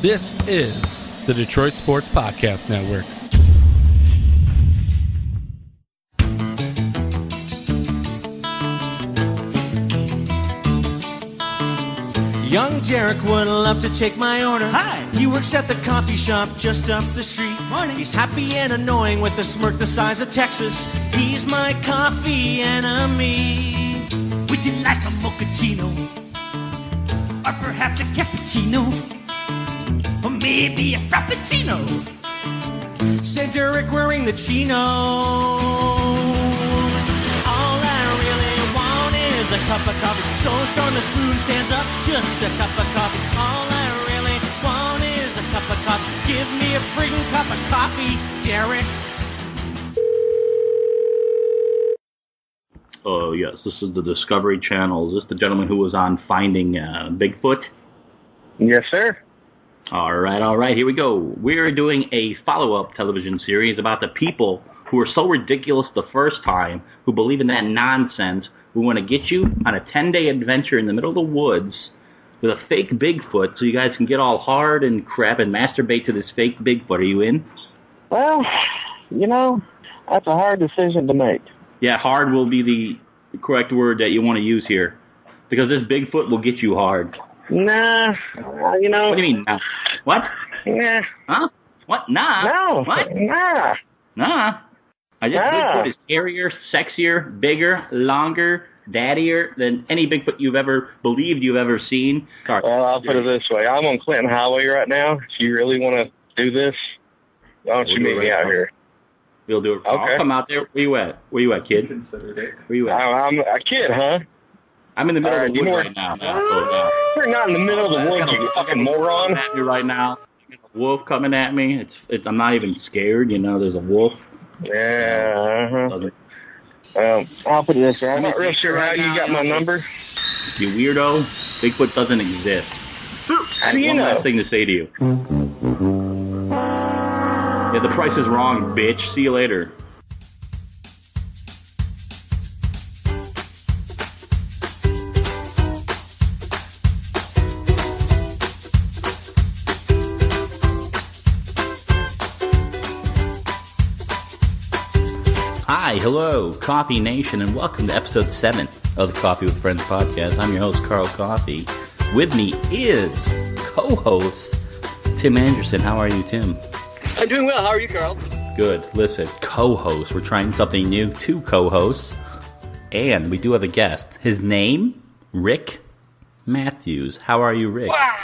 This is the Detroit Sports Podcast Network. Young Jarek would love to take my order. Hi. He works at the coffee shop just up the street. Morning. He's happy and annoying with a smirk the size of Texas. He's my coffee enemy. Would you like a mochaccino? Or perhaps a cappuccino? Or maybe a frappuccino? Said Jarek wearing the chinos. All I really want is a cup of coffee. So strong the spoon stands up, just a cup of coffee. All I really want is a cup of coffee. Give me a friggin' cup of coffee, Jarek. Oh, yes, this is the Discovery Channel. Is this the gentleman who was on Finding Bigfoot? Yes, sir. All right, here we go. We're doing a follow-up television series about the people who were so ridiculous the first time, who believe in that nonsense. We want to get you on a 10-day adventure in the middle of the woods with a fake Bigfoot so you guys can get all hard and crap and masturbate to this fake Bigfoot. Are you in? Well, you know, that's a hard decision to make. Yeah, hard will be the correct word that you want to use here. Because this Bigfoot will get you hard. Nah, you know. What do you mean, nah? What? Nah. Huh? What? Nah. No. What? Nah. Nah. I just Bigfoot is scarier, sexier, bigger, longer, daddier than any Bigfoot you've ever believed you've ever seen. Sorry. Well, I'll put it this way. I'm on Clinton Highway right now. If you really want to do this, why don't you meet me out here? We'll do it. Okay. I'll come out there. Where you at? Where you at, kid? Where you at? I'm a kid, huh? I'm in the middle of the you woods right now. We're not in the middle of the woods, you fucking moron. At me right now. There's a wolf coming at me. I'm not even scared. You know, there's a wolf. Yeah, I'll put it this way. I'm not real sure how you got my number. You weirdo. Bigfoot doesn't exist. How do you know? One last thing to say to you. Yeah, the price is wrong, bitch. See you later. Hi, hello, Coffee Nation, and welcome to episode 7 of the Coffee with Friends podcast. I'm your host, Carl Coffee. With me is co-host Tim Anderson. How are you, Tim? I'm doing well. How are you, Carl? Good. Listen, co-host. We're trying something new. 2 co-hosts. And we do have a guest. His name, Rick Matthews. How are you, Rick? Wow.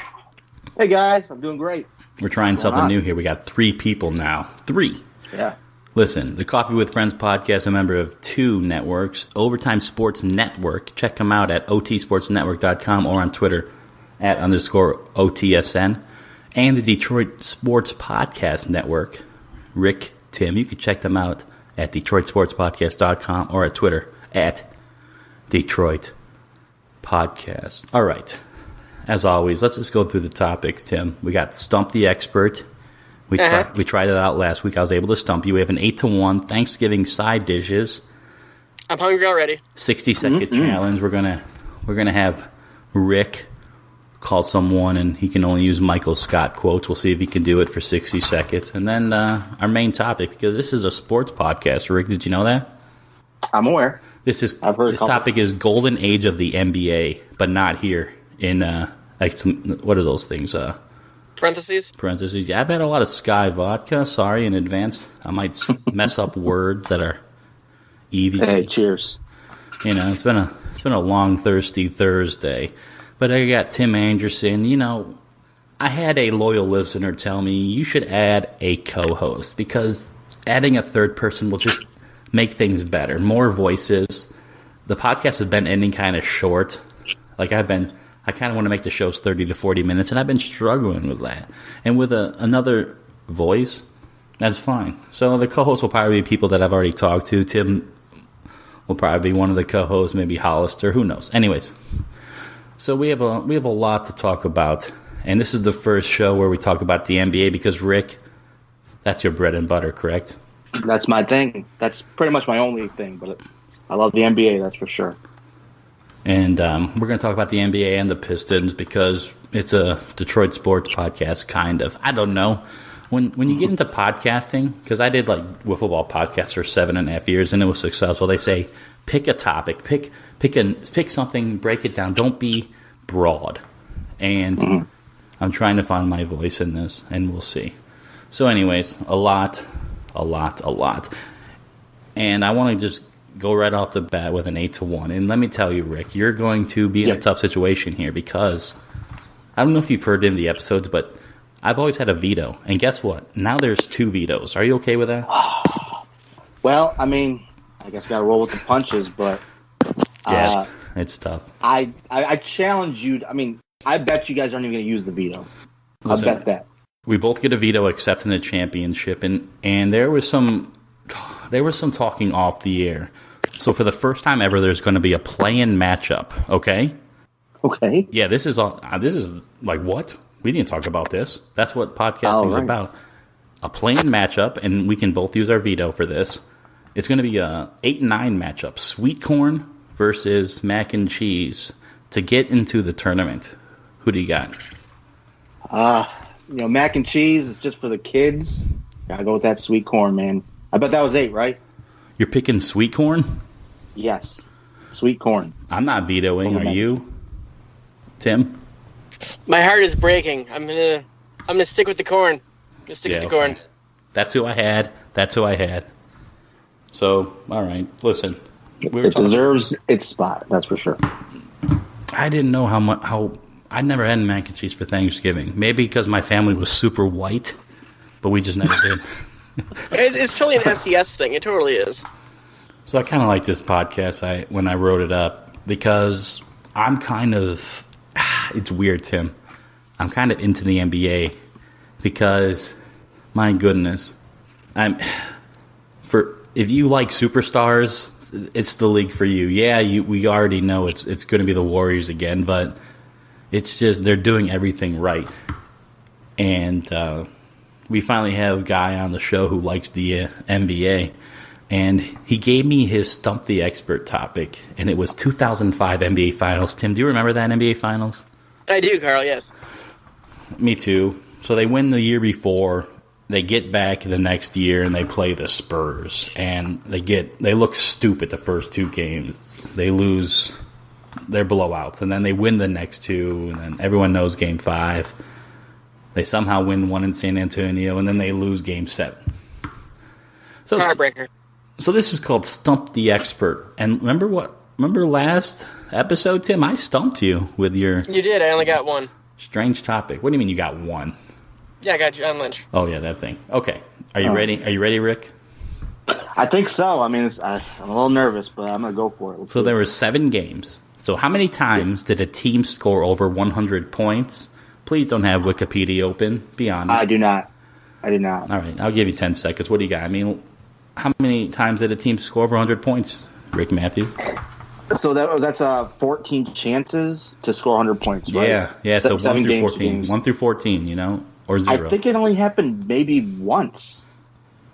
Hey, guys. I'm doing great. We're trying something new here. We got 3 people now. 3. Yeah. Listen, the Coffee with Friends podcast is a member of 2 networks. Overtime Sports Network. Check them out at otsportsnetwork.com or on Twitter at _OTSN. And the Detroit Sports Podcast Network. Rick, Tim, you can check them out at DetroitSportsPodcast.com or at Twitter at Detroit Podcast. All right. As always, let's just go through the topics, Tim. We got Stump the Expert. We tried it out last week. I was able to stump you. We have an 8-1 Thanksgiving side dishes. I'm hungry already. 60-second challenge. We're gonna have Rick call someone, and he can only use Michael Scott quotes. We'll see if he can do it for 60 seconds. And then our main topic, because this is a sports podcast. Rick, did you know that? I'm aware. This topic is Golden Age of the NBA, but not here in what are those things? Parentheses. Yeah, I've had a lot of Sky vodka. Sorry in advance. I might mess up words that are easy. Hey, cheers. You know, it's been a long, thirsty Thursday. But I got Tim Anderson. You know, I had a loyal listener tell me you should add a co-host because adding a third person will just make things better. More voices. The podcast has been ending kind of short. I kind of want to make the shows 30 to 40 minutes, and I've been struggling with that. And with another voice, that's fine. So the co-hosts will probably be people that I've already talked to. Tim will probably be one of the co-hosts, maybe Hollister, who knows. Anyways, so we have a lot to talk about, and this is the first show where we talk about the NBA because, Rick, that's your bread and butter, correct? That's my thing. That's pretty much my only thing, but I love the NBA, that's for sure. And we're going to talk about the NBA and the Pistons because it's a Detroit sports podcast, kind of. I don't know. When you get into podcasting, because I did like wiffle ball podcasts for 7.5 years, and it was successful. They say pick a topic, pick something, break it down. Don't be broad. And I'm trying to find my voice in this, and we'll see. So, anyways, a lot. And I want to just go right off the bat with an 8-1. And let me tell you, Rick, you're going to be in a tough situation here because I don't know if you've heard any of the episodes, but I've always had a veto. And guess what? Now there's 2 vetoes. Are you okay with that? Well, I mean, I guess got to roll with the punches, but yes, it's tough. I challenge you. I mean, I bet you guys aren't even going to use the veto. Listen, I bet that. We both get a veto except in the championship, and there was some talking off the air. So for the first time ever, there's going to be a play-in matchup. Okay. Okay. Yeah, this is like what? We didn't talk about this. That's what podcasting is about. A play-in matchup, and we can both use our veto for this. It's going to be a 8-9 matchup. Sweet corn versus mac and cheese to get into the tournament. Who do you got? Mac and cheese is just for the kids. Gotta go with that sweet corn, man. I bet that was 8, right? You're picking sweet corn? Yes. Sweet corn. I'm not vetoing. Are you, Tim? My heart is breaking. I'm gonna stick with the corn. With the corn. That's who I had. So, all right. Listen, it deserves its spot. That's for sure. I didn't know how I never had mac and cheese for Thanksgiving. Maybe because my family was super white, but we just never did. It's totally an SES thing. It totally is. So I kind of like this podcast when I wrote it up because I'm kind of it's weird, Tim. I'm kind of into the NBA because my goodness, if you like superstars, it's the league for you. Yeah, we already know it's going to be the Warriors again, but it's just they're doing everything right. And we finally have a guy on the show who likes the NBA, and he gave me his Stump the Expert topic, and it was 2005 NBA Finals. Tim, do you remember that NBA Finals? I do, Carl, yes. Me too. So they win the year before. They get back the next year, and they play the Spurs, and they look stupid the first 2 games. They lose their blowouts, and then they win the next 2, and then everyone knows Game 5. They somehow win 1 in San Antonio, and then they lose Game 7. So heartbreaker. So this is called Stump the Expert. And remember last episode, Tim? I stumped you with your... You did. I only got 1. Strange topic. What do you mean you got 1? Yeah, I got John Lynch. Oh, yeah, that thing. Okay. Are you ready? Are you ready, Rick? I think so. I mean, I'm a little nervous, but I'm going to go for it. So there were 7 games. So how many times did a team score over 100 points? Please don't have Wikipedia open. Be honest. I do not. All right. I'll give you 10 seconds. What do you got? I mean, how many times did a team score over 100 points, Rick Matthews? So that's 14 chances to score 100 points, right? Yeah. So 1 through 14. Games. 1 through 14, or 0. I think it only happened maybe once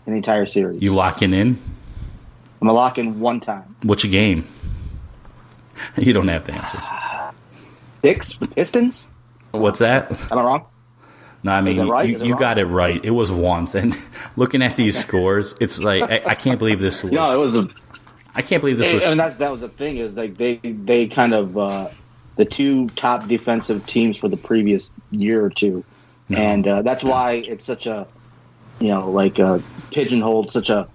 in the entire series. You locking in? I'm going to lock in 1 time. What's your game? You don't have to answer. 6, the Pistons? What's that? Am I wrong? No, I mean, right? you got it right. It was once. And looking at these scores, it's like, I can't believe this was... No, it was I can't believe this was... And that was the thing, is like they kind of... the 2 top defensive teams for the previous year or 2. No. And that's why it's such a, pigeonholed, such a...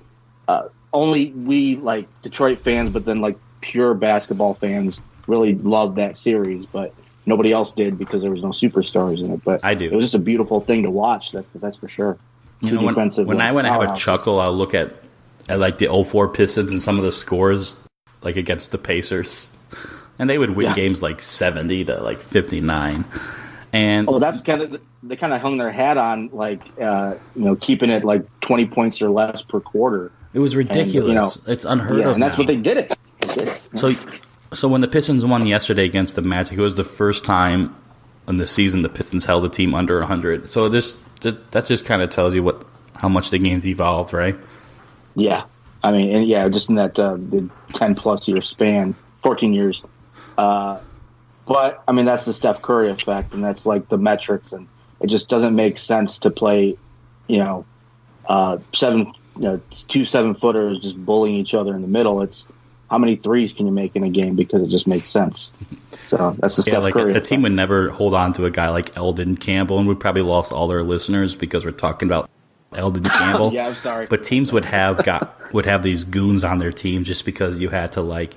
only we, like, Detroit fans, but then, like, pure basketball fans really loved that series, but nobody else did because there was no superstars in it. But I do. It was just a beautiful thing to watch. That's for sure. When I went to have a chuckle, I'll look at like the 04 Pistons and some of the scores, like against the Pacers, and they would win games like 70 to like 59. And that's they kind of hung their hat on keeping it like 20 points or less per quarter. It was ridiculous. And, it's unheard of. And that's what they did it. So when the Pistons won yesterday against the Magic, it was the first time in the season the Pistons held a team under 100. So that just kind of tells you how much the game's evolved, right? Yeah. I mean, just in that the 10-plus year span, 14 years. But I mean, that's the Steph Curry effect, and that's like the metrics, and it just doesn't make sense to play, two 7-footers just bullying each other in the middle. It's how many threes can you make in a game, because it just makes sense. So that's the Steph Curry a effect. team would never hold on to a guy like Eldon Campbell, and we probably lost all their listeners because we're talking about Eldon Campbell. Yeah, I'm sorry. But teams would have these goons on their team just because you had to like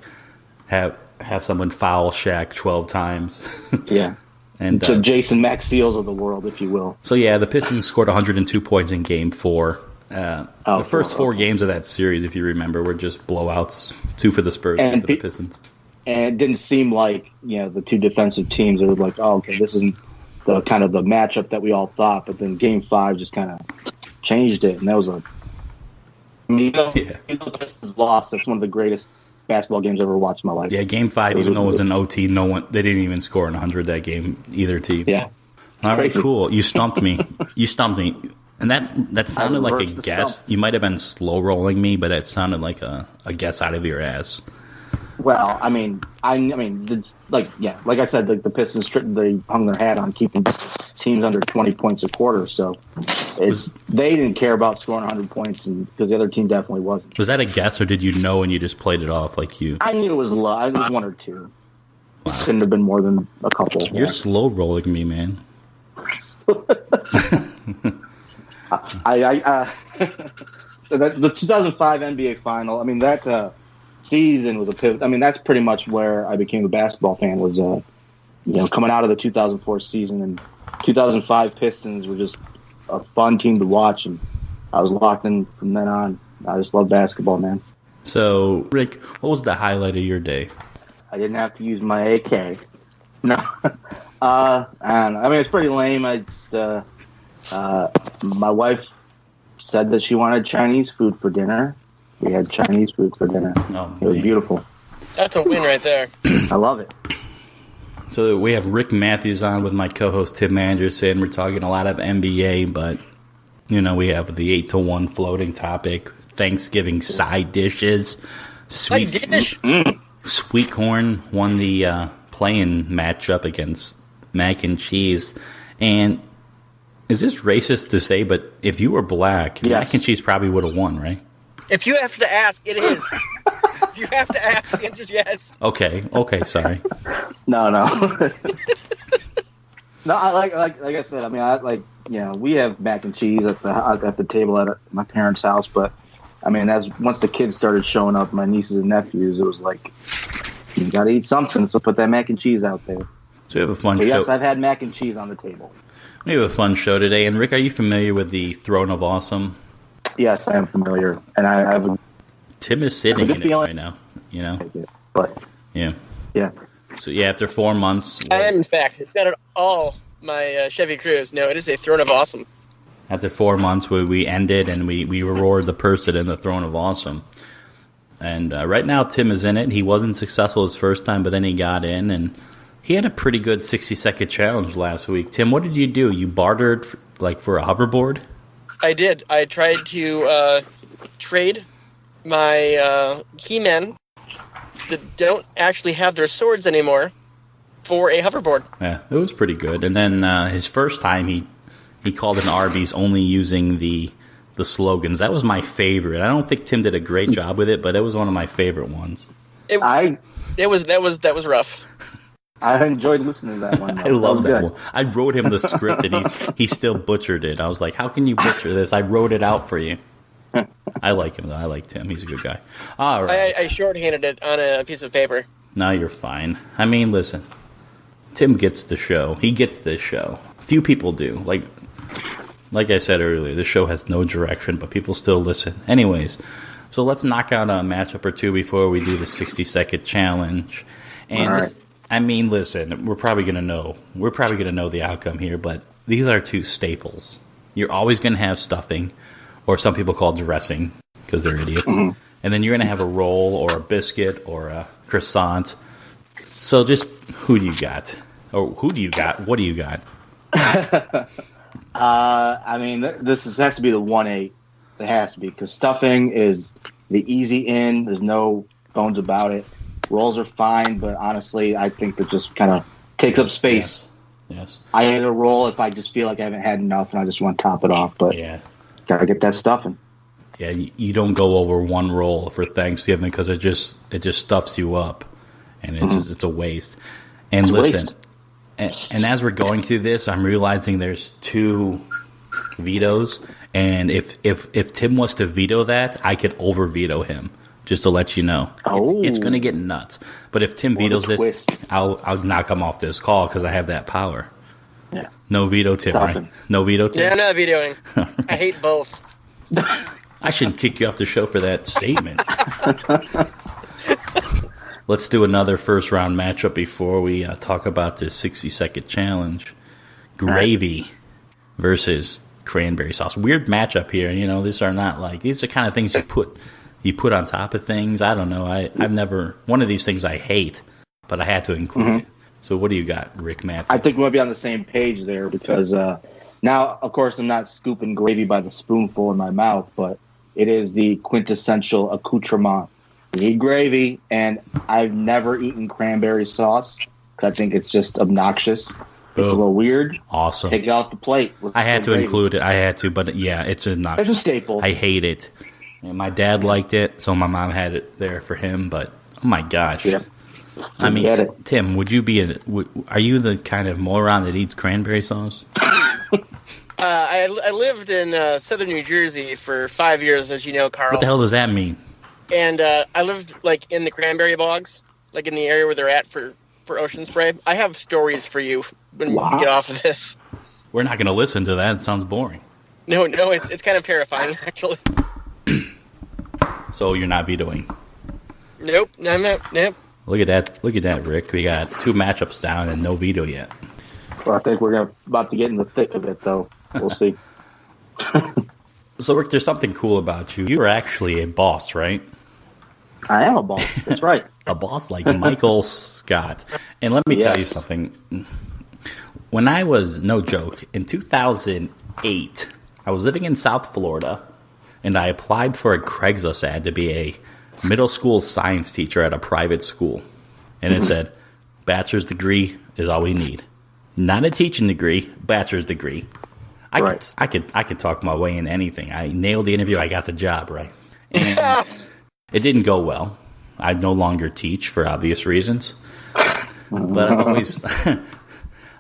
have someone foul Shaq 12 times. Yeah. And the Jason Maxiels of the world, if you will. So yeah, the Pistons scored 102 points in Game 4. The first four games of that series, if you remember, were just blowouts. 2 for the Spurs, 2 for the Pistons. And it didn't seem like the two defensive teams. It was like, oh, okay, this isn't the kind of the matchup that we all thought. But then Game 5 just kind of changed it, and that was the Pistons lost. That's one of the greatest basketball games I've ever watched in my life. Yeah, Game 5, even though it was an OT, they didn't even score in 100 that game, either team. Yeah. All right, cool. You stumped me. And that sounded like a guess. You might have been slow rolling me, but it sounded like a guess out of your ass. Well, I mean, like I said, the Pistons, they hung their hat on keeping teams under 20 points a quarter. So they didn't care about scoring 100 points, because the other team definitely wasn't. Was that a guess, or did you know and you just played it off like you? I knew it was low. It was 1 or 2. Wow. Couldn't have been more than a couple. You're slow rolling me, man. The 2005 NBA final. I mean, that season was a pivot. I mean, that's pretty much where I became a basketball fan. Was coming out of the 2004 season, and 2005 Pistons were just a fun team to watch, and I was locked in from then on. I just love basketball, man. So, Rick, what was the highlight of your day? I didn't have to use my AK. No, I don't know. I mean, it's pretty lame. My wife said that she wanted Chinese food for dinner. We had Chinese food for dinner. Oh, it was beautiful. That's a win right there. I love it. So we have Rick Matthews on with my co-host Tim Anderson. We're talking a lot of NBA, but we have the 8-1 floating topic, Thanksgiving side dishes. Sweet corn won the play-in matchup against mac and cheese. And is this racist to say, but if you were black, yes, mac and cheese probably would have won, right? If you have to ask, it is. If you have to ask, the answer is yes. Okay, sorry. No. No, like I said, I mean, we have mac and cheese at the table at my parents' house, but I mean, once the kids started showing up, my nieces and nephews, it was like, you got to eat something, so put that mac and cheese out there. So we have a fun show. Yes, I've had mac and cheese on the table. We have a fun show today, and Rick, are you familiar with the Throne of Awesome? Yes, I am familiar, and I have. Tim is sitting in it right now. But yeah. So yeah, after 4 months, I am. In fact, it's not at all my Chevy Cruze. No, it is a Throne of Awesome. After 4 months, we ended and we rewarded the person in the Throne of Awesome. And right now, Tim is in it. He wasn't successful his first time, but then he got in, and he had a pretty good 60-second challenge last week. Tim, what did you do? You bartered for a hoverboard? I did. I tried to trade my He-Men that don't actually have their swords anymore for a hoverboard. Yeah, it was pretty good. And then his first time, he called an Arby's only using the slogans. That was my favorite. I don't think Tim did a great job with it, but it was one of my favorite ones. That was rough. I enjoyed listening to that one. I love that one. I wrote him the script, and he still butchered it. I was like, how can you butcher this? I wrote it out for you. I like him, though. I like Tim. He's a good guy. All right. I shorthanded it on a piece of paper. No, you're fine. I mean, listen. Tim gets the show. He gets this show. Few people do. Like I said earlier, this show has no direction, but people still listen. Anyways, so let's knock out a matchup or two before we do the 60-second challenge. And all right. Listen, we're probably gonna know the outcome here, but these are two staples. You're always gonna have stuffing, or some people call dressing because they're idiots. Mm-hmm. And then you're gonna have a roll or a biscuit or a croissant. So just who do you got? Or who do you got? What do you got? This has to be the 1A. It has to be, because stuffing is the easy in. There's no bones about it. Rolls are fine, but honestly, I think that just kind of takes up space. Yes. I eat a roll if I just feel like I haven't had enough and I just want to top it off. But gotta get that stuffing. Yeah, you don't go over one roll for Thanksgiving because it just stuffs you up, and it's a waste. And listen, and as we're going through this, I'm realizing there's 2 vetoes, and if Tim was to veto that, I could over veto him. Just to let you know, it's going to get nuts. But if Tim vetoes this, I'll knock him off this call because I have that power. Yeah. No veto, Tim, right? No veto, Tim? Yeah, I'm not vetoing. I hate both. I shouldn't kick you off the show for that statement. Let's do another first-round matchup before we talk about this 60-second challenge. Gravy versus cranberry sauce. Weird matchup here. These are kind of things you put on top of things. I don't know. I've never, one of these things I hate, but I had to include it. So what do you got, Rick Matthews? I think we might be on the same page there because now, of course, I'm not scooping gravy by the spoonful in my mouth, but it is the quintessential accoutrement. You need gravy, and I've never eaten cranberry sauce because I think it's just obnoxious. It's a little weird. Awesome. Take it off the plate. I had to include it. I had to, but yeah, it's obnoxious. It's a staple. I hate it. And my dad liked it, so my mom had it there for him. But oh my gosh, I mean, Tim, are you the kind of moron that eats cranberry sauce? I lived in southern New Jersey for 5 years, as you know, Carl. What the hell does that mean? And I lived in the cranberry bogs, in the area where they're at for ocean spray. I have stories for you when we get off of this. We're not going to listen to that. It sounds boring. No, it's kind of terrifying, actually. So you're not vetoing? Nope, I'm not. Nope. Look at that, Rick. We got 2 matchups down and no veto yet. Well, I think we're about to get in the thick of it, though. We'll see. So, Rick, there's something cool about you. You're actually a boss, right? I am a boss. That's right. A boss like Michael Scott. And let me tell you something. When I was, no joke, in 2008, I was living in South Florida, and I applied for a Craigslist ad to be a middle school science teacher at a private school. And it said, bachelor's degree is all we need. Not a teaching degree, bachelor's degree. I could talk my way into anything. I nailed the interview. I got the job, right? And it didn't go well. I no longer teach for obvious reasons. But I've always,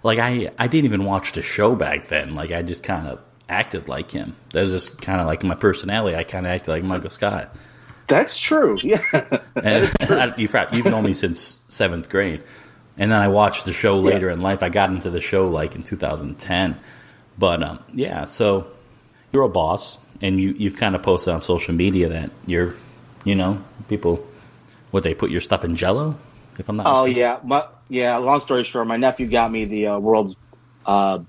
I didn't even watch the show back then. I just kind of acted like him. That was just kind of like my personality. I kind of acted like Michael Scott. That's true. Yeah. And you've known me since 7th grade. And then I watched the show later in life. I got into the show in 2010. But, so you're a boss, and you've kind of posted on social media that you're, people, they put your stuff in Jell-O, if I'm not mistaken. Yeah. Long story short, my nephew got me the world's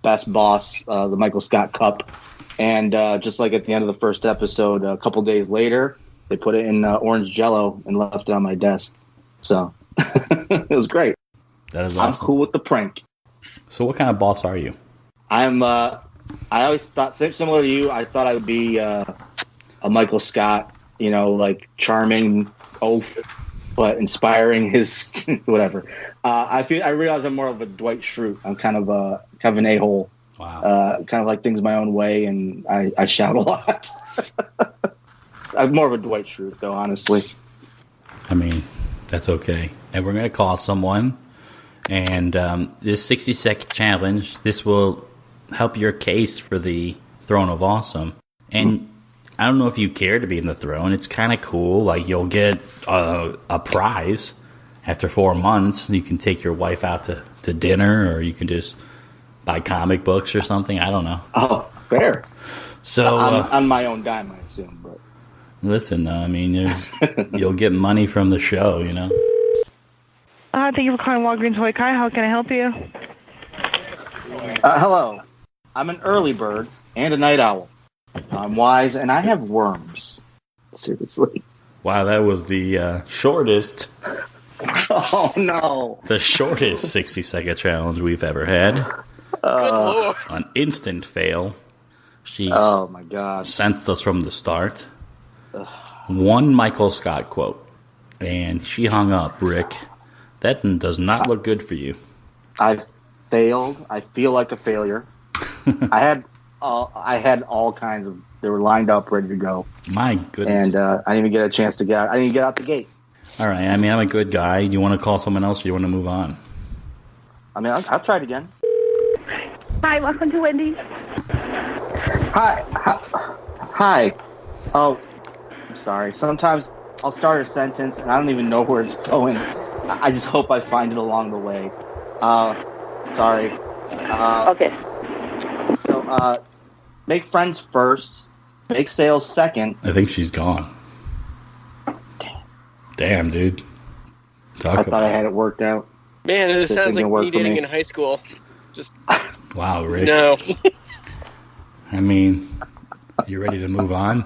best boss, the Michael Scott Cup. And just like at the end of the first episode, a couple days later, they put it in orange Jell-O and left it on my desk. So it was great. That is awesome. I'm cool with the prank. So what kind of boss are you? I always thought, similar to you, I thought I would be a Michael Scott, charming oaf, but inspiring his whatever. I realize I'm more of a Dwight Schrute. I'm kind of an a-hole. Wow. Kind of like things my own way, and I shout a lot. I'm more of a Dwight Schrute, though, honestly. I mean, that's okay. And we're going to call someone. And this 60-second challenge, this will help your case for the Throne of Awesome. And I don't know if you care to be in the throne. It's kind of cool. You'll get a prize after 4 months. You can take your wife out to dinner, or you can just buy comic books or something. I don't know. Oh, fair. So on my own dime, I assume. But listen, you'll get money from the show, Thank you for calling Walgreens Hoy Kai. How can I help you? Hello. I'm an early bird and a night owl. I'm wise, and I have worms. Seriously. Wow, that was the shortest. Oh, no. The shortest 60-second challenge we've ever had. Good Lord. An instant fail. She's oh, my God. sensed us from the start. One Michael Scott quote. And she hung up, Rick. That does not look good for you. I failed. I feel like a failure. I had all kinds of. They were lined up, ready to go. My goodness. And I didn't even get a chance to get out. I didn't get out the gate. All right. I mean, I'm a good guy. Do you want to call someone else, or do you want to move on? I mean, I'll try it again. Hi, welcome to Wendy's. Hi. Oh, I'm sorry. Sometimes I'll start a sentence and I don't even know where it's going. I just hope I find it along the way. Sorry. Okay. So, make friends first. Make sales second. I think she's gone. Damn, dude. I thought I had it worked out. Man, this sounds like me dating me. in high school. Just Wow, Rick. no. I mean, you ready to move on?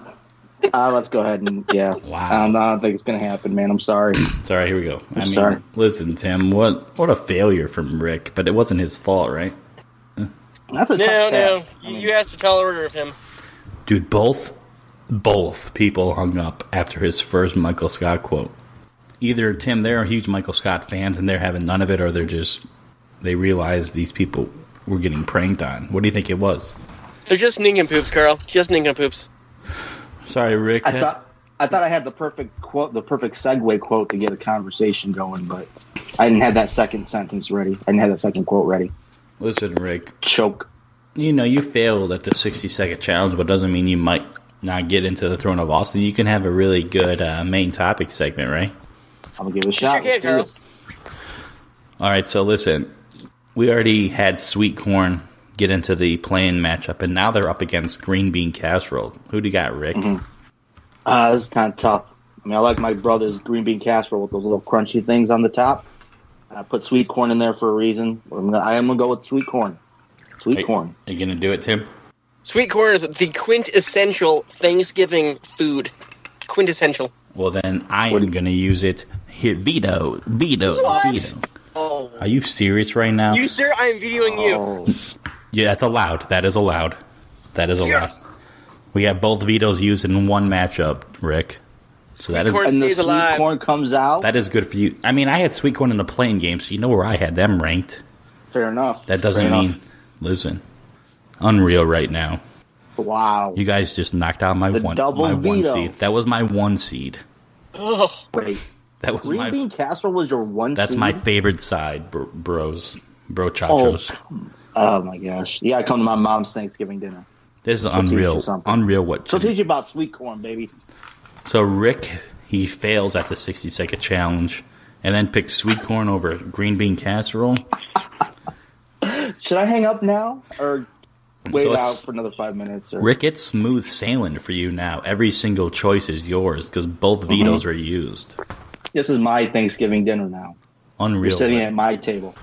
Let's go ahead and, yeah. Wow. I don't think it's going to happen, man. I'm sorry. It's all right, here we go. Sorry. Listen, Tim, what a failure from Rick, but it wasn't his fault, right? That's a tough No. task. I mean, You asked a tall order of him. Dude, both people hung up after his first Michael Scott quote. Either, Tim, they're huge Michael Scott fans and they're having none of it, or they realize these people were getting pranked on. What do you think it was? They're just nincompoops, Carl. Just nincompoops. Sorry, Rick. I thought I had the perfect quote, the perfect segue quote to get a conversation going, but I didn't have that second sentence ready. I didn't have that second quote ready. Listen, Rick. Choke. You know, you failed at the 60-second challenge, but doesn't mean you might not get into the Throne of Austin. You can have a really good main topic segment, right? I'm going to give it a shot. Sure can, Carl. All right, so listen. We already had Sweet Corn get into the play-in matchup, and now they're up against Green Bean Casserole. Who do you got, Rick? Mm-hmm. This is kind of tough. I mean, I like my brother's green bean casserole with those little crunchy things on the top. I put sweet corn in there for a reason. I am going to go with sweet corn. Sweet corn. Are you going to do it, Tim? Sweet corn is the quintessential Thanksgiving food. Quintessential. Well, then I am going to use it. Here, veto. What? Oh. Are you serious right now? You, sir, I am videoing you. Oh. Yeah, that's allowed. That is allowed. Yes. We have both vetoes used in one matchup, Rick. So that is corn And the stays sweet alive. corn comes out. that is good for you. I mean, I had Sweet Corn in the playing game, so you know where I had them ranked. Fair enough. That doesn't Fair mean, enough. listen, unreal right now. Wow. You guys just knocked out my The one double veto. seed. That was my 1 seed. Oh. Wait. That was Green bean casserole was your one That's seed? my favorite side, bros, brochachos. Oh my gosh. You gotta come to my mom's Thanksgiving dinner. This is She'll teach you unreal. something. Unreal what? She'll teach you about sweet corn, baby. So Rick, he fails at the 60-second challenge, and then picks sweet corn over green bean casserole. Should I hang up now or wait So out it's- for another 5 minutes? Or? Rick, it's smooth sailing for you now. Every single choice is yours because both vetoes are used. This is my Thanksgiving dinner now. Unreal. You're sitting Rick. at my table.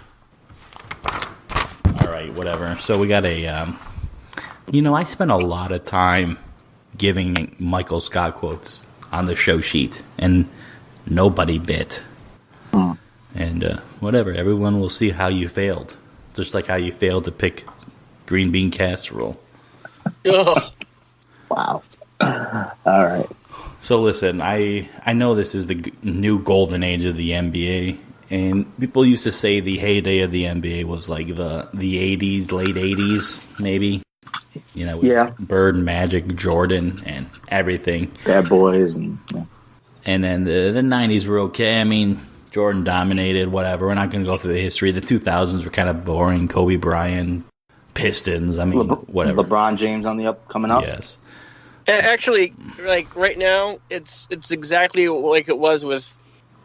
All right, whatever. So we got a, I spent a lot of time giving Michael Scott quotes on the show sheet, and nobody bit. And whatever, everyone will see how you failed. Just like how you failed to pick green bean casserole. Ugh. Wow. All right. So listen, I know this is the new golden age of the NBA, and people used to say the heyday of the NBA was like the 80s, late 80s, maybe. You know, with Yeah. Bird, Magic, Jordan, and everything. Bad boys and yeah. And then the 90s were okay. I mean, Jordan dominated, whatever. We're not going to go through the history. The 2000s were kind of boring. Kobe Bryant, Pistons, I mean, whatever. LeBron James on the up coming up. Yes. Actually, like right now, it's exactly like it was with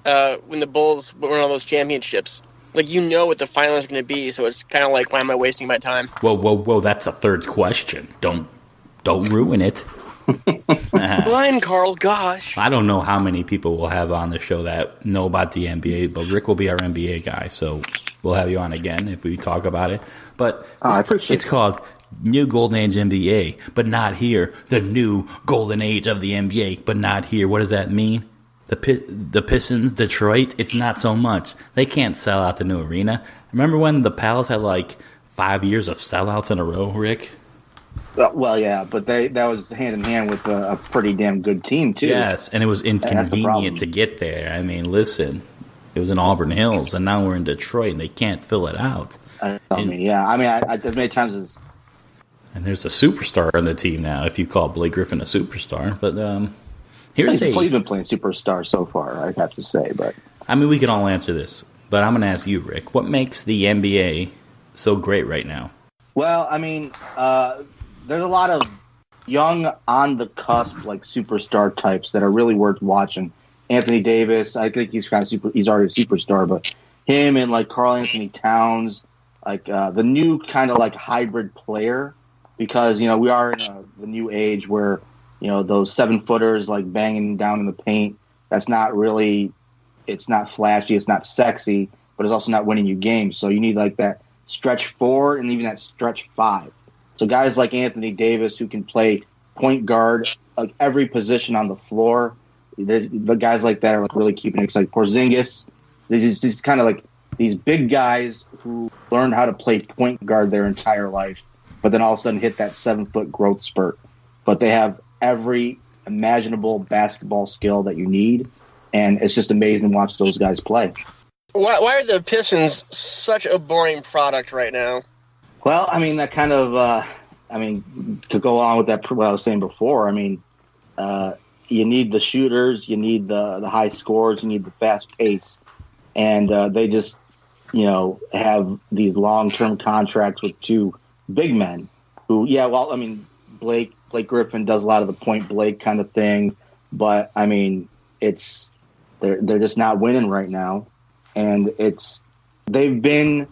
when the Bulls won all those championships. Like, you know what the finals are going to be, so it's kind of like, why am I wasting my time? Whoa, that's a third question. Don't ruin it. Blind Carl, gosh. I don't know how many people we'll have on the show that know about the NBA, but Rick will be our NBA guy, so we'll have you on again if we talk about it. But I appreciate it's called New Golden Age NBA, but not here. The new Golden Age of the NBA, but not here. What does that mean? The Pistons, Detroit, it's not so much. They can't sell out the new arena. Remember when the Palace had like 5 years of sellouts in a row, Rick? Well, yeah, but that was hand in hand with a pretty damn good team too. Yes, and it was that's the problem. inconvenient to get there. I mean, listen, it was in Auburn Hills, and now we're in Detroit, and they can't fill it out. I as many times as. And there's a superstar on the team now, if you call Blake Griffin a superstar. But he's been playing superstar so far, I'd have to say. But I mean, we can all answer this. But I'm going to ask you, Rick, what makes the NBA so great right now? Well, I mean, there's a lot of young, on the cusp, like superstar types that are really worth watching. Anthony Davis, I think he's he's already a superstar, but him and like Karl Anthony Towns, like the new kind of like hybrid player, because we are in the new age where those 7-footers like banging down in the paint. That's not really, it's not flashy, it's not sexy, but it's also not winning you games. So you need like that stretch 4 and even that stretch 5. So guys like Anthony Davis who can play point guard, like every position on the floor. The guys like that are like really keeping it. It's like Porzingis. They're just kind of like these big guys who learned how to play point guard their entire life, but then all of a sudden hit that 7-foot growth spurt. But they have every imaginable basketball skill that you need, and it's just amazing to watch those guys play. Why are the Pistons such a boring product right now? Well, I mean, that kind of, to go along with that, what I was saying before, I mean, you need the shooters, you need the high scores, you need the fast pace. And they just, have these long-term contracts with 2 big men who, Blake Griffin does a lot of the point Blake kind of thing. But, I mean, they're just not winning right now. And they've been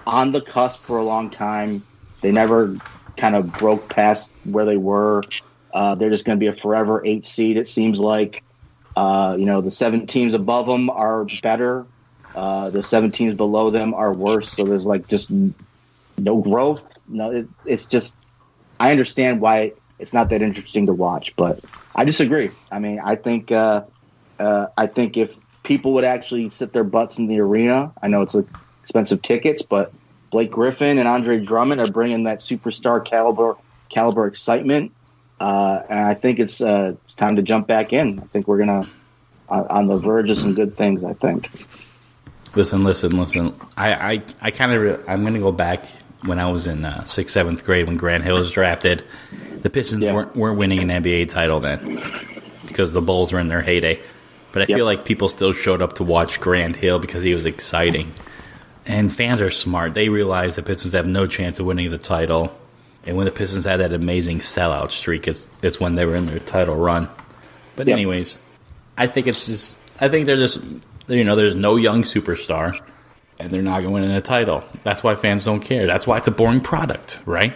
on the cusp for a long time. They never kind of broke past where they were. They're just going to be a forever 8 seed, it seems like. The 7 teams above them are better. The 7 teams below them are worse. So there's like just no growth. No, it's just, I understand why it's not that interesting to watch, but I disagree. I mean, I think if people would actually sit their butts in the arena, I know it's like expensive tickets, but Blake Griffin and Andre Drummond are bringing that superstar caliber excitement. And I think it's time to jump back in. I think we're going to on the verge of some good things, I think. Listen. I'm going to go back when I was in 6th, 7th grade when Grant Hill was drafted. The Pistons weren't winning an NBA title then because the Bulls were in their heyday. But I feel like people still showed up to watch Grant Hill because he was exciting. And fans are smart. They realize the Pistons have no chance of winning the title. And when the Pistons had that amazing sellout streak, it's when they were in their title run. But anyways, I think they're just, there's no young superstar, and they're not going to win a title. That's why fans don't care. That's why it's a boring product, right?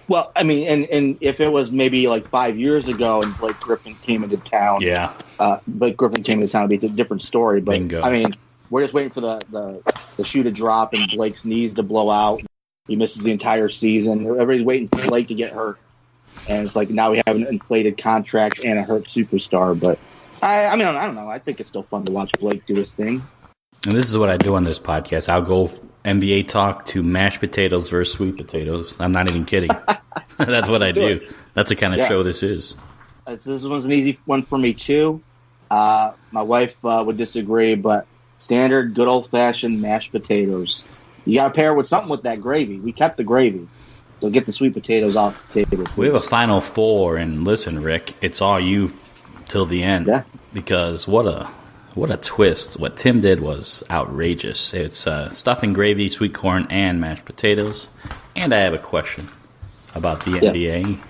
Well, I mean, and if it was maybe like 5 years ago and Blake Griffin came into town, it'd be a different story. But Bingo. I mean, we're just waiting for the shoe to drop and Blake's knees to blow out. He misses the entire season. Everybody's waiting for Blake to get hurt, and it's like now we have an inflated contract and a hurt superstar. But I don't know. I think it's still fun to watch Blake do his thing. And this is what I do on this podcast. I'll go NBA talk to mashed potatoes versus sweet potatoes. I'm not even kidding. That's what I do. That's the kind of show this is. This one's an easy one for me, too. My wife would disagree, but standard, good old-fashioned mashed potatoes. You got to pair with something with that gravy. We kept the gravy. So get the sweet potatoes off the table, please. We have a Final Four, and listen, Rick, it's all you till the end. Yeah. Because what a twist. What Tim did was outrageous. It's stuffing gravy, sweet corn, and mashed potatoes. And I have a question about the NBA.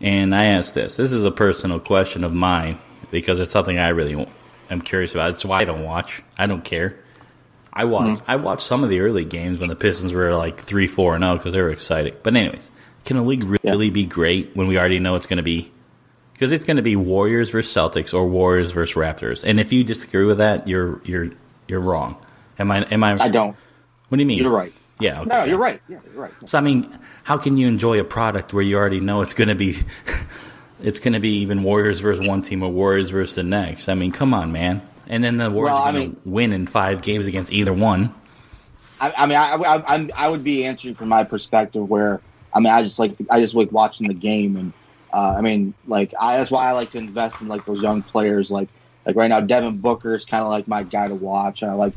And I ask this. This is a personal question of mine because it's something I really am curious about. It's why I don't watch. I don't care. I watched some of the early games when the Pistons were like 3-4-0 because they were exciting. But anyways, can a league really be great when we already know it's going to be? Because it's going to be Warriors versus Celtics or Warriors versus Raptors. And if you disagree with that, you're wrong. Am I? I don't. What do you mean? You're right. Yeah. Okay. No, you're right. Yeah, you're right. So I mean, how can you enjoy a product where you already know it's going to be, it's going to be even Warriors versus one team or Warriors versus the next? I mean, come on, man. And then the Warriors are going to win in 5 games against either one. I would be answering from my perspective where I mean, I just like watching the game, and that's why I like to invest in like those young players. Like right now, Devin Booker is kind of like my guy to watch, and I like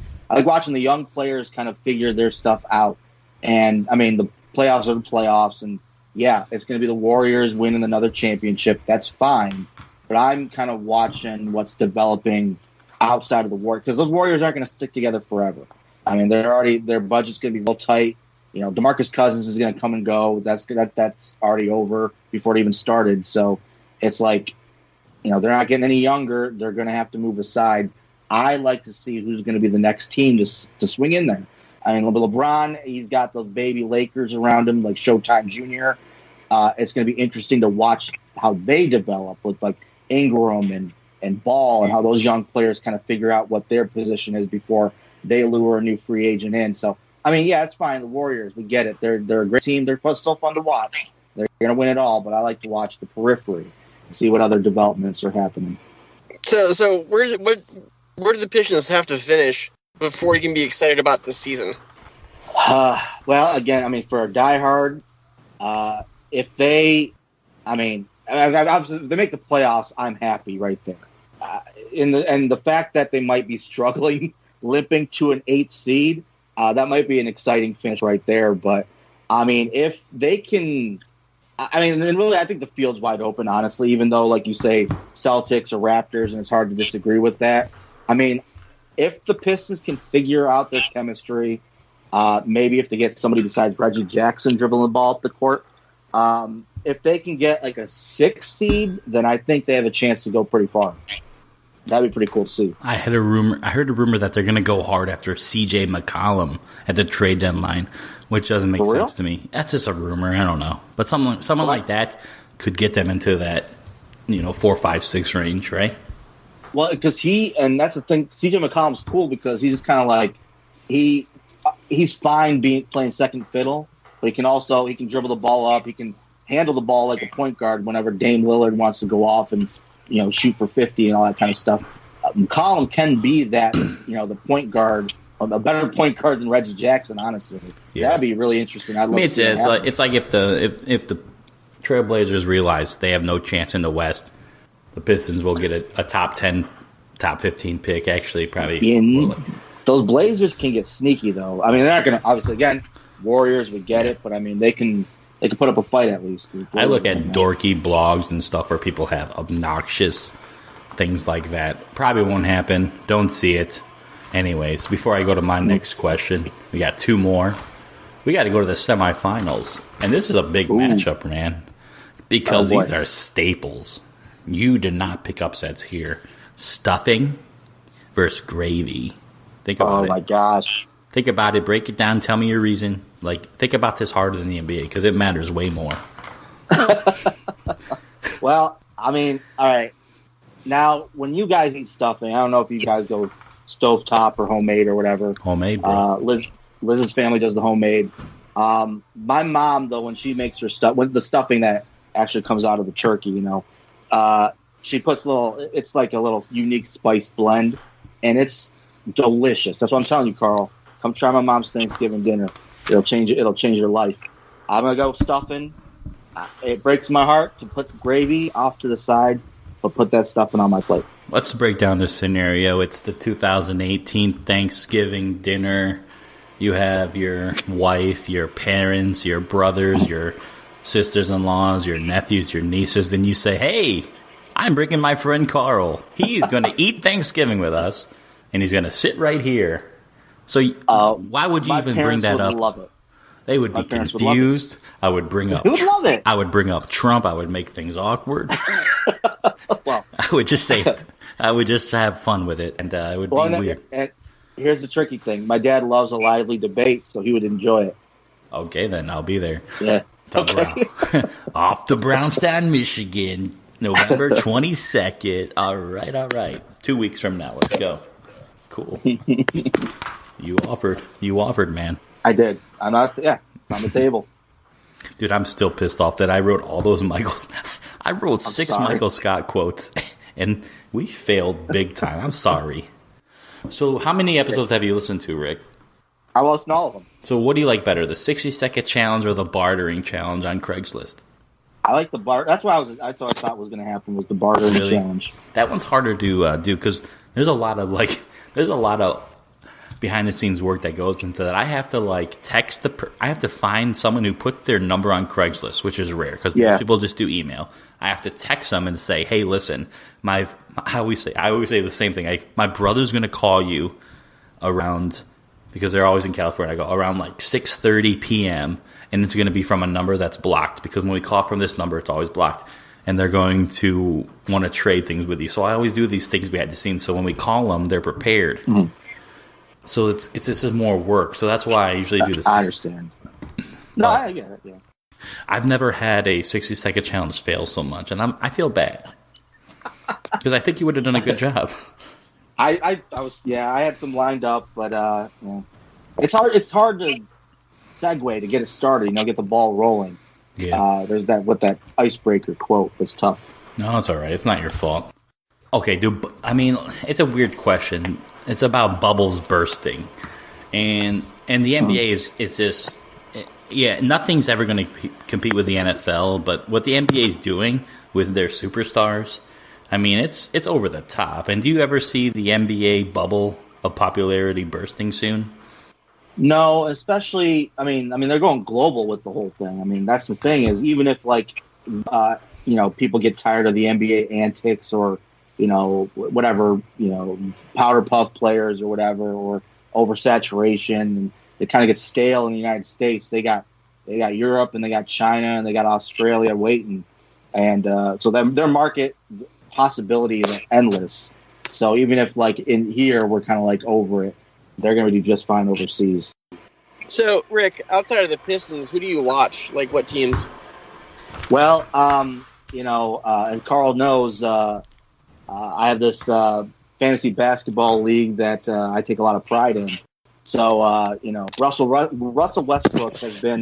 watching the young players kind of figure their stuff out. And I mean, the playoffs are the playoffs, and yeah, it's going to be the Warriors winning another championship. That's fine, but I'm kind of watching what's developing outside of the Warriors, because those Warriors aren't going to stick together forever. I mean, their budget's going to be real tight. You know, DeMarcus Cousins is going to come and go. That's already over before it even started. So it's like, you know, they're not getting any younger. They're going to have to move aside. I like to see who's going to be the next team to swing in there. I mean, LeBron, he's got those baby Lakers around him, like Showtime Jr. It's going to be interesting to watch how they develop with like Ingram and Ball, and how those young players kind of figure out what their position is before they lure a new free agent in. So, I mean, yeah, it's fine. The Warriors, we get it. They're a great team. They're still fun to watch. They're going to win it all, but I like to watch the periphery and see what other developments are happening. So where do the Pistons have to finish before you can be excited about this season? Well, again, I mean, for a diehard, if they make the playoffs, I'm happy right there. And the fact that they might be struggling, limping to an 8th seed, that might be an exciting finish right there. But I mean, if they can, and really, I think the field's wide open, honestly. Even though, like you say, Celtics or Raptors, and it's hard to disagree with that. I mean, if the Pistons can figure out their chemistry, maybe if they get somebody besides Reggie Jackson dribbling the ball up the court, if they can get like a 6th seed, then I think they have a chance to go pretty far. That'd be pretty cool to see. I heard a rumor that they're going to go hard after C.J. McCollum at the trade deadline, which doesn't make sense to me. That's just a rumor. I don't know, but someone like that could get them into that, 4, 5, 6 range, right? Well, because and that's the thing. C.J. McCollum's cool because he's just kind of like he's fine playing second fiddle, but he can dribble the ball up. He can handle the ball like a point guard whenever Dame Lillard wants to go off and shoot for 50 and all that kind of stuff. McCollum can be that, the point guard, a better point guard than Reggie Jackson, honestly. Yeah. That'd be really interesting. It's like if the Trailblazers realize they have no chance in the West, the Pistons will get a top 10, top 15 pick. Actually, probably. Those Blazers can get sneaky, though. I mean, they're not going to, obviously, again, Warriors would get it, but I mean, they can put up a fight at least. I look at dorky blogs and stuff where people have obnoxious things like that. Probably won't happen. Don't see it. Anyways, before I go to my next question, we got 2 more. We got to go to the semifinals. And this is a big matchup, man, because these are staples. You did not pick upsets here. Stuffing versus gravy. Think about it. Oh, my gosh. Think about it. Break it down. Tell me your reason. Think about this harder than the NBA because it matters way more. Well, I mean, all right. Now, when you guys eat stuffing, I don't know if you guys go stovetop or homemade or whatever. Homemade, bro. Liz's family does the homemade. My mom, though, when she makes her the stuffing that actually comes out of the turkey, she puts it's like a little unique spice blend, and it's delicious. That's what I'm telling you, Carl. Come try my mom's Thanksgiving dinner. It'll change your life. I'm gonna go stuffing. It breaks my heart to put gravy off to the side, but put that stuffing on my plate. Let's break down this scenario. It's the 2018 Thanksgiving dinner. You have your wife, your parents, your brothers, your sisters-in-laws, your nephews, your nieces. Then you say, "Hey, I'm bringing my friend Carl. He's going to eat Thanksgiving with us, and he's going to sit right here." So why would you even bring that up? Love it. They would be confused. I would bring up. Who would love it? I would bring up Trump. I would make things awkward. Well, I would just say, I would just have fun with it, and it would be weird. And here's the tricky thing: my dad loves a lively debate, so he would enjoy it. Okay, then I'll be there. Yeah. Okay. Off to Brownstown, Michigan, November 22nd. All right. 2 weeks from now. Let's go. Cool. You offered, man. I did. I'm not. Yeah, it's on the table. Dude, I'm still pissed off that I wrote all those Michaels. I wrote 6 Michael Scott quotes, and we failed big time. I'm sorry. So how many episodes have you listened to, Rick? I lost in all of them. So what do you like better, the 60-second challenge or the bartering challenge on Craigslist? I like the bar. That's what I thought was going to happen was the bartering challenge. That one's harder to do because there's a lot of behind the scenes work that goes into that. I have to text I have to find someone who puts their number on Craigslist, which is rare because most people just do email. I have to text them and say, "Hey, listen, I always say the same thing. My brother's going to call you around." Because they're always in California. I go around 6:30 p.m. and it's going to be from a number that's blocked. Because when we call from this number, it's always blocked, and they're going to want to trade things with you. So I always do these things behind the scenes. So when we call them, they're prepared. Mm-hmm. So this is more work. So that's why I usually do this. I understand. No, I get it. Yeah. I've never had a 60-second challenge fail so much, and I feel bad because I think you would have done a good job. I had some lined up, but it's hard to segue to get it started. Get the ball rolling. Yeah. There's that icebreaker quote. It's tough. No, it's all right. It's not your fault. Okay, it's a weird question. It's about bubbles bursting, and the NBA is just nothing's ever going to compete with the NFL. But what the NBA is doing with their superstars. It's over the top. And do you ever see the NBA bubble of popularity bursting soon? No, especially, they're going global with the whole thing. That's the thing is, even if people get tired of the NBA antics or, whatever, powder puff players or whatever, or oversaturation, and it kind of gets stale in the United States. They got Europe and they got China and they got Australia waiting. And so their market possibilities are endless. So even if in here we're kind of over it, they're going to do just fine overseas. So Rick, outside of the Pistons, who do you watch? What teams? Well, and Carl knows I have this fantasy basketball league that I take a lot of pride in. So Russell Westbrook has been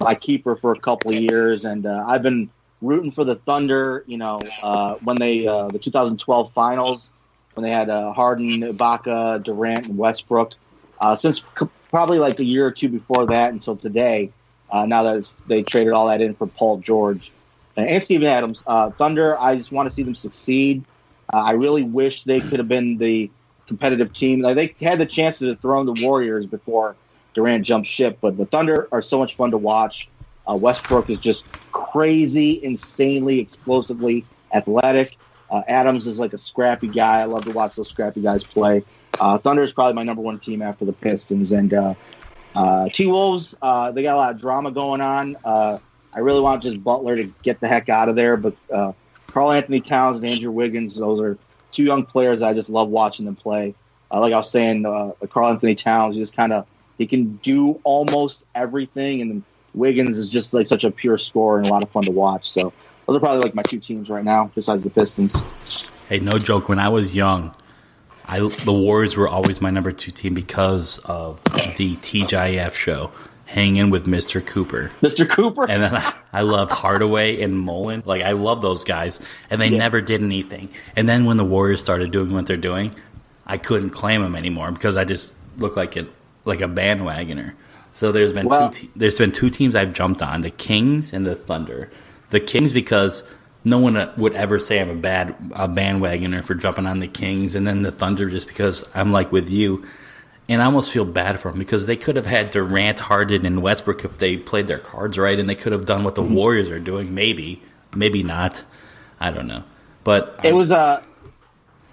my keeper for a couple of years, and I've been rooting for the Thunder, when they the 2012 finals, when they had Harden, Ibaka, Durant, and Westbrook. Since probably a year or two before that until today, now that they traded all that in for Paul George and Steven Adams. Thunder, I just want to see them succeed. I really wish they could have been the competitive team. They had the chance to dethrone the Warriors before Durant jumped ship, but the Thunder are so much fun to watch. Westbrook is just crazy, insanely, explosively athletic. Adams is a scrappy guy. I love to watch those scrappy guys play. Thunder is probably my number one team after the Pistons. And T-Wolves, they got a lot of drama going on. I really want just Butler to get the heck out of there. But Karl Anthony Towns and Andrew Wiggins, those are two young players I just love watching them play. Like I was saying, Karl Anthony Towns, he can do almost everything, and then Wiggins is just such a pure scorer and a lot of fun to watch. So those are probably my two teams right now, besides the Pistons. Hey, no joke. When I was young, the Warriors were always my number two team because of the TGIF show, Hanging with Mr. Cooper. Mr. Cooper? And then I loved Hardaway and Mullen. I love those guys, and they never did anything. And then when the Warriors started doing what they're doing, I couldn't claim them anymore because I just looked like a bandwagoner. So there's been two teams I've jumped on, the Kings and the Thunder. The Kings because no one would ever say I'm a bandwagoner for jumping on the Kings, and then the Thunder just because I'm with you. And I almost feel bad for them because they could have had Durant, Harden, and Westbrook if they played their cards right, and they could have done what the Warriors are doing. Maybe not. I don't know. But it wasn't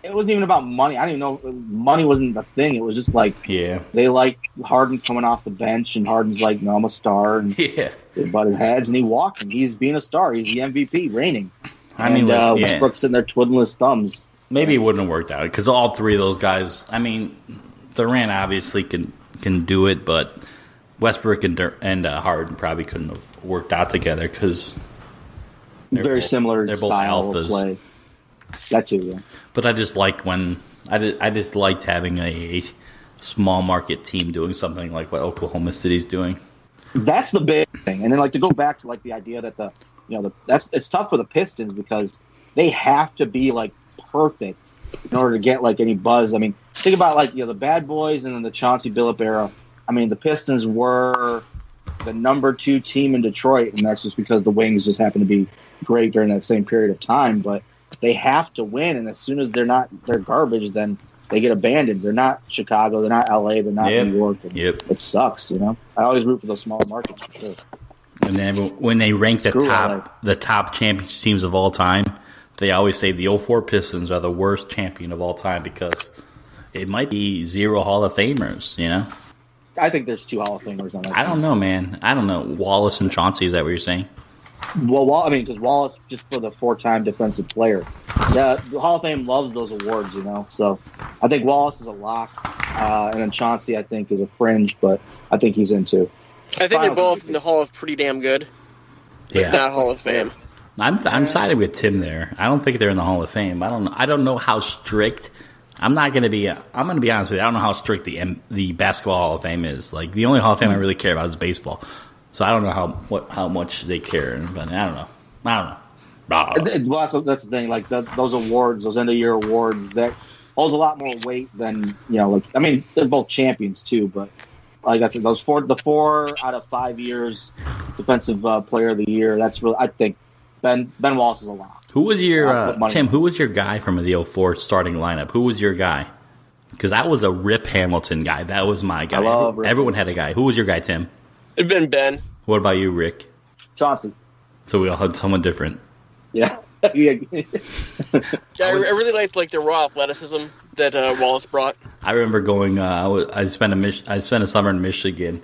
even about money. I didn't even know money wasn't the thing. It was just they like Harden coming off the bench, and Harden's no, I'm a star. And they butted heads, and he walked, and he's being a star. He's the MVP, reigning. Westbrook's sitting there twiddling his thumbs. Maybe it wouldn't have worked out because all three of those guys. Durant obviously can do it, but Westbrook and Harden probably couldn't have worked out together because very similar they're style both alphas. Of play. That too, yeah. But I just liked I just liked having a small market team doing something like what Oklahoma City's doing. That's the big thing. And then to go back to the idea that it's tough for the Pistons because they have to be perfect in order to get any buzz. Think about the Bad Boys and then the Chauncey Billups era. I mean, the Pistons were the number 2 team in Detroit, and that's just because the Wings just happened to be great during that same period of time. But they have to win, and as soon as they're garbage, then they get abandoned. They're not Chicago, they're not LA, they're not New York. It sucks, I always root for those small markets for sure. And then when they rank the top championship teams of all time, they always say the 04 Pistons are the worst champion of all time because it might be 0 Hall of Famers, I think there's 2 Hall of Famers on that. I don't know, man. I don't know. Wallace and Chauncey, is that what you're saying? Well, because Wallace, just for the 4-time defensive player. The Hall of Fame loves those awards, So I think Wallace is a lock. And then Chauncey, I think, is a fringe, but I think he's in too. I think they're both in the Hall of pretty damn good. But not Hall of Fame. I'm siding with Tim there. I don't think they're in the Hall of Fame. I don't know how strict. I'm going to be honest with you. I don't know how strict the Basketball Hall of Fame is. Like, the only Hall of Fame I really care about is baseball. So I don't know how much they care, but I don't know. Well, that's the thing. Like those awards, those end of year awards, that holds a lot more weight than they're both champions too. But like I said, the 4 out of 5 years defensive player of the year. That's really, I think Ben Wallace is a lock. Who was your Tim? Who was your guy from the 04 starting lineup? Who was your guy? Because I was a Rip Hamilton guy. That was my guy. Everyone had a guy. Who was your guy, Tim? It'd been Ben. What about you, Rick? Chauncey. So we all had someone different. Yeah. I really liked the raw athleticism that Wallace brought. I remember going. I spent a summer in Michigan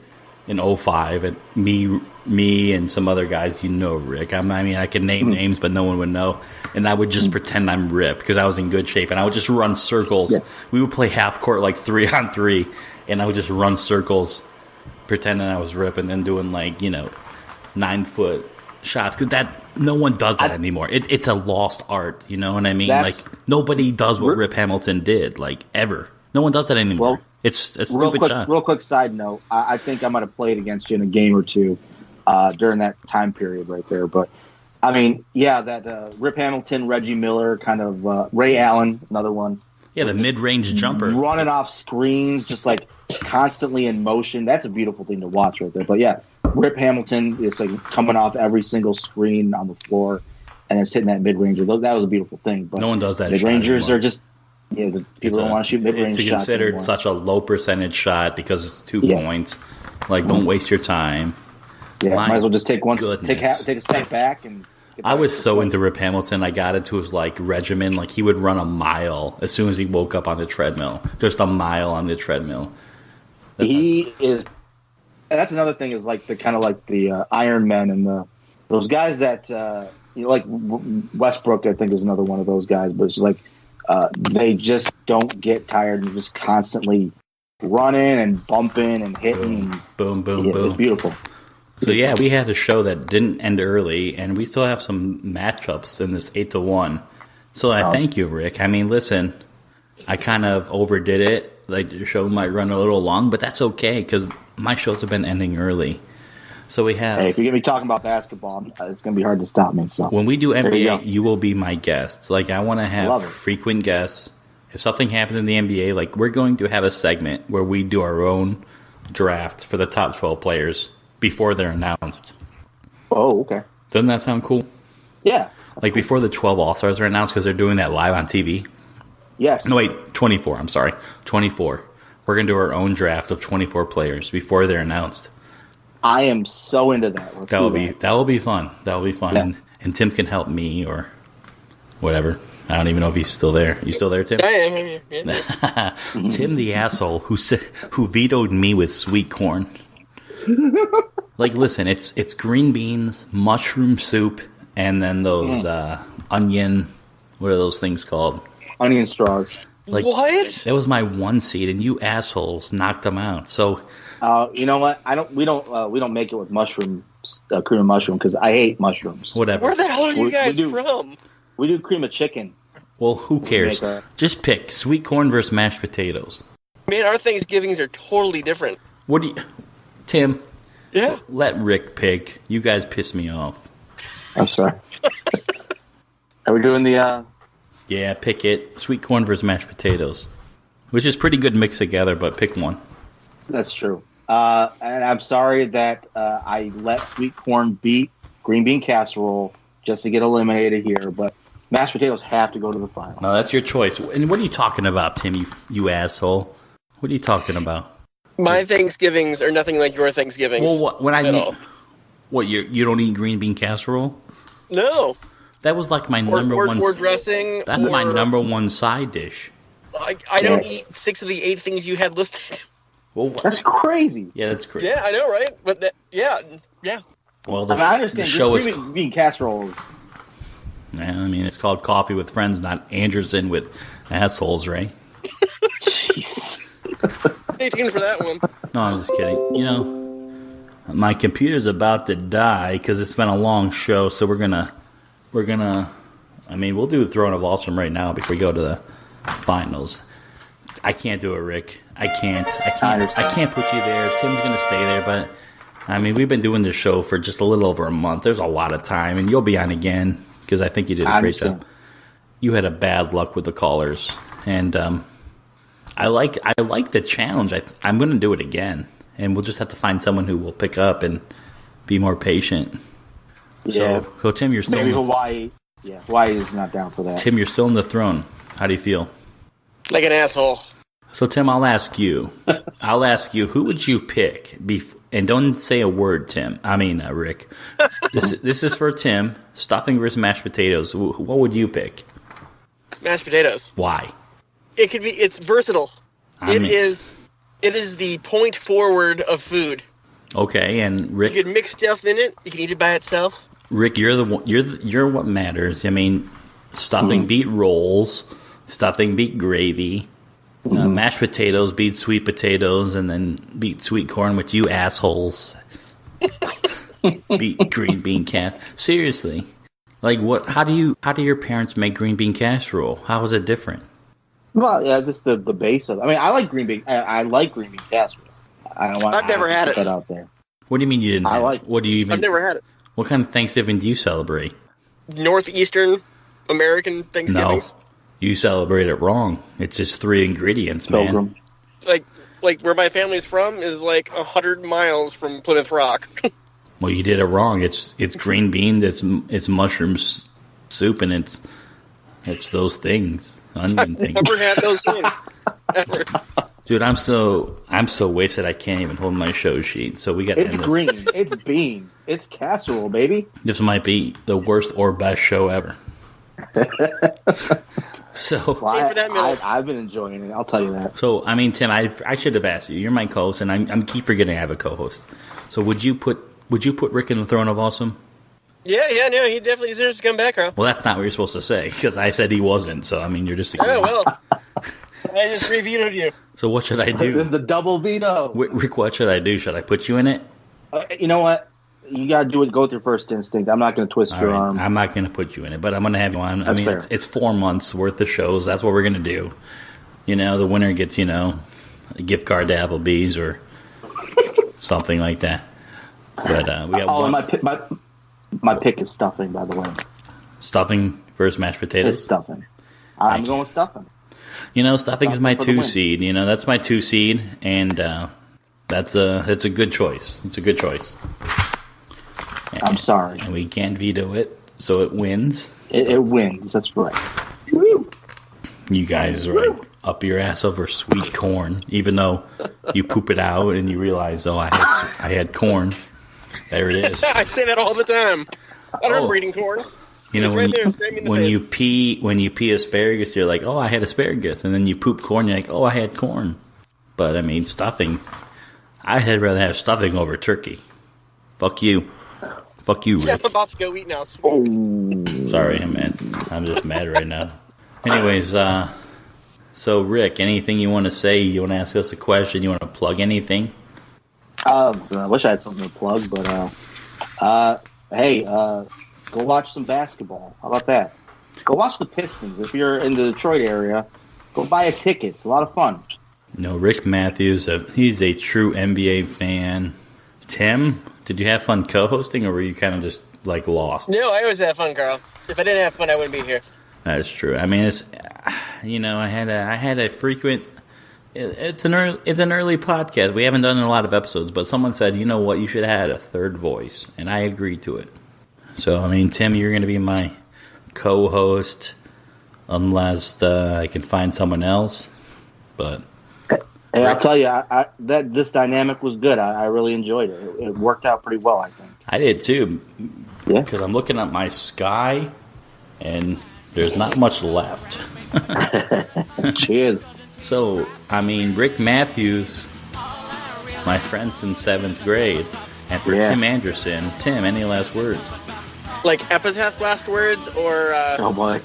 in 05, and me and some other guys, Rick. I could name names, but no one would know. And I would just pretend I'm Rip because I was in good shape, and I would just run circles. Yeah. We would play half court 3-on-3, and I would just run circles, pretending I was Rip, and then doing 9-foot shots because no one does that anymore. It's a lost art. You know what I mean? Nobody does what Rip Hamilton did, ever. No one does that anymore. Well, it's a stupid shot. Real quick side note: I think I might have played against you in a game or two during that time period right there. But that Rip Hamilton, Reggie Miller, kind of Ray Allen, another one. Yeah, the mid-range jumper, running off screens, just constantly in motion. That's a beautiful thing to watch right there. But yeah, Rip Hamilton is coming off every single screen on the floor, and it's hitting that mid-ranger. That was a beautiful thing. But no one does that. Mid-rangers are just the people don't want to shoot mid-range shots. It's considered such a low percentage shot because it's 2 points. Don't waste your time. Yeah, might as well just take a step back and. I was so into Rip Hamilton. I got into his regimen. He would run a mile as soon as he woke up on the treadmill. Just a mile on the treadmill. That's another thing is the kind of the Iron Men and those guys that Westbrook. I think is another one of those guys. But it's they just don't get tired and just constantly running and bumping and hitting. Boom, boom. It's beautiful. So yeah, we had a show that didn't end early, and we still have some matchups in this 8-1. So I thank you, Rick. Listen, I kind of overdid it. The show might run a little long, but that's okay because my shows have been ending early. So we have. Hey, if you're gonna be talking about basketball, it's gonna be hard to stop me. So when we do NBA, you will be my guest. I want to have frequent guests. If something happens in the NBA, we're going to have a segment where we do our own drafts for the top 12 players. Before they're announced. Oh, okay. Doesn't that sound cool? Yeah. Before the 12 All-Stars are announced because they're doing that live on TV? Yes. No, wait, 24. I'm sorry. 24. We're going to do our own draft of 24 players before they're announced. I am so into that. That will be fun. That will be fun. Yeah. And Tim can help me or whatever. I don't even know if he's still there. You still there, Tim? I am. Yeah. Tim the asshole who vetoed me with sweet corn. Listen, it's green beans, mushroom soup, and then those onion. What are those things called? Onion straws. What? That was my 1 seed, and you assholes knocked them out. So, you know what? We don't make it with mushrooms, cream of mushroom, because I hate mushrooms. Whatever. Where the hell are you guys from? We do cream of chicken. Well, who cares? Just pick sweet corn versus mashed potatoes. Man, our Thanksgivings are totally different. What do you... Tim, yeah. Let Rick pick. You guys piss me off. I'm sorry. Are we doing the... Yeah, pick it. Sweet corn versus mashed potatoes. Which is pretty good mixed together, but pick one. That's true. And I'm sorry that I let sweet corn beat green bean casserole just to get eliminated here, but mashed potatoes have to go to the final. No, that's your choice. And what are you talking about, Tim, you asshole? What are you talking about? My Thanksgivings are nothing like your Thanksgivings. Well, when I at mean, all. what, you don't eat green bean casserole? No. That was like my number one. Or dressing. That's my number one side dish. I don't eat 6 of the 8 things you had listed. Well, That's crazy. yeah, that's crazy. Yeah, I know, right? But yeah. Well, I understand. the show is. Green bean casserole is... Yeah, I mean, it's called Coffee with Friends, not Anderson with assholes, right? Jeez. Stay tuned for that one. No, I'm just kidding. You know, my computer's about to die because it's been a long show, so we're gonna. I mean, we'll do Throne of Awesome right now before we go to the finals. I can't do it, Rick. I can't put you there. Tim's gonna stay there, but I mean, we've been doing this show for just a little over a month. There's a lot of time, and you'll be on again because I think you did a great job. You had a bad luck with the callers, and I like the challenge. I'm going to do it again, and we'll just have to find someone who will pick up and be more patient. Yeah. So Tim, you're still maybe Hawaii. Yeah, Hawaii is not down for that. Tim, you're still in the throne. How do you feel? Like an asshole. So Tim, I'll ask you. Who would you pick? And don't say a word, Tim. I mean, Rick. This is for Tim. Stuffing versus mashed potatoes. What would you pick? Mashed potatoes. Why? It could be. It's versatile. It is the point forward of food. Okay, and Rick. You can mix stuff in it. You can eat it by itself. Rick, you're what matters. I mean, stuffing beat rolls. Stuffing beat gravy. Mashed potatoes beat sweet potatoes, and then beat sweet corn, with you assholes. Beat green bean seriously. Like what? How do your parents make green bean casserole? How is it different? Well, yeah, just the base of it. I mean, I like green bean. I like green bean casserole. I've never had it. That out there. What do you mean you didn't? What do you even? I've never had it. What kind of Thanksgiving do you celebrate? Northeastern American Thanksgivings. No, you celebrate it wrong. It's just 3 ingredients, man. Pilgrim. Like where my family's from is like 100 miles from Plymouth Rock. Well, you did it wrong. It's green beans. It's mushroom soup, and it's those things. Onion things. I've never had those things. Ever. Dude, I'm so wasted. I can't even hold my show sheet. So we got. It's green. It's bean. It's casserole, baby. This might be the worst or best show ever. So I've been enjoying it. I'll tell you that. So I mean, Tim, I should have asked you. You're my co-host, and I'm keep forgetting I have a co-host. So would you put Rick in the Throne of Awesome? Yeah, no, he definitely deserves to come back, Carl. Well, that's not what you're supposed to say, because I said he wasn't. So I mean, you're just. Oh well. I just re-vetoed you. So what should I do? This is the double veto. Rick, what should I do? Should I put you in it? You know what? You got to do it. Go with your first instinct. I'm not going to twist your arm. I'm not going to put you in it, but I'm going to have you on. That's I mean, fair. it's 4 months worth of shows. That's what we're going to do. You know, the winner gets, a gift card to Applebee's or something like that. But we got one. My pick is stuffing, by the way. Stuffing versus mashed potatoes? It's stuffing. I'm going with stuffing. Stuffing is my 2 seed. That's my 2 seed, and it's a good choice. It's a good choice. I'm sorry. And we can't veto it, so it wins. It wins. That's right. You guys are right up your ass over sweet corn, even though you poop it out and you realize, I had corn. There it is. I say that all the time. I don't eating corn. When you pee asparagus, you're like, I had asparagus, and then you poop corn, you're like, I had corn. But I mean, stuffing. I'd rather have stuffing over turkey. Fuck you. Fuck you, Rick. I'm about to go eat now. Sorry, man. I'm just mad right now. Anyways, so Rick, anything you want to say? You want to ask us a question? You want to plug anything? I wish I had something to plug, but hey, go watch some basketball. How about that? Go watch the Pistons. If you're in the Detroit area, go buy a ticket. It's a lot of fun. Rick Matthews, he's a true NBA fan. Tim, did you have fun co-hosting, or were you kind of just like lost? No, I always have fun, Carl. If I didn't have fun, I wouldn't be here. That's true. I mean, it's I had a frequent It's an early podcast. We haven't done a lot of episodes, but someone said, you know what, you should have had a third voice, and I agreed to it. So, I mean, Tim, you're going to be my co-host unless I can find someone else. But hey, I'll tell you, that this dynamic was good. I really enjoyed it. It worked out pretty well, I think. I did too. Yeah. Because I'm looking at my sky, and there's not much left. Cheers. So, I mean, Rick Matthews, my friend since 7th grade, and for Tim Anderson, Tim, any last words? Like epitaph last words or... Oh, boy.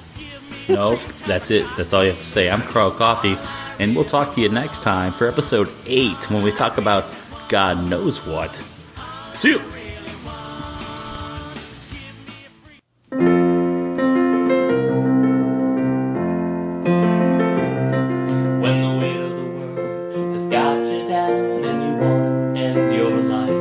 Nope, that's it. That's all you have to say. I'm Carl Coffey, and we'll talk to you next time for episode 8 when we talk about God knows what. See you! When the weight of the world has got you down and you want to end your life,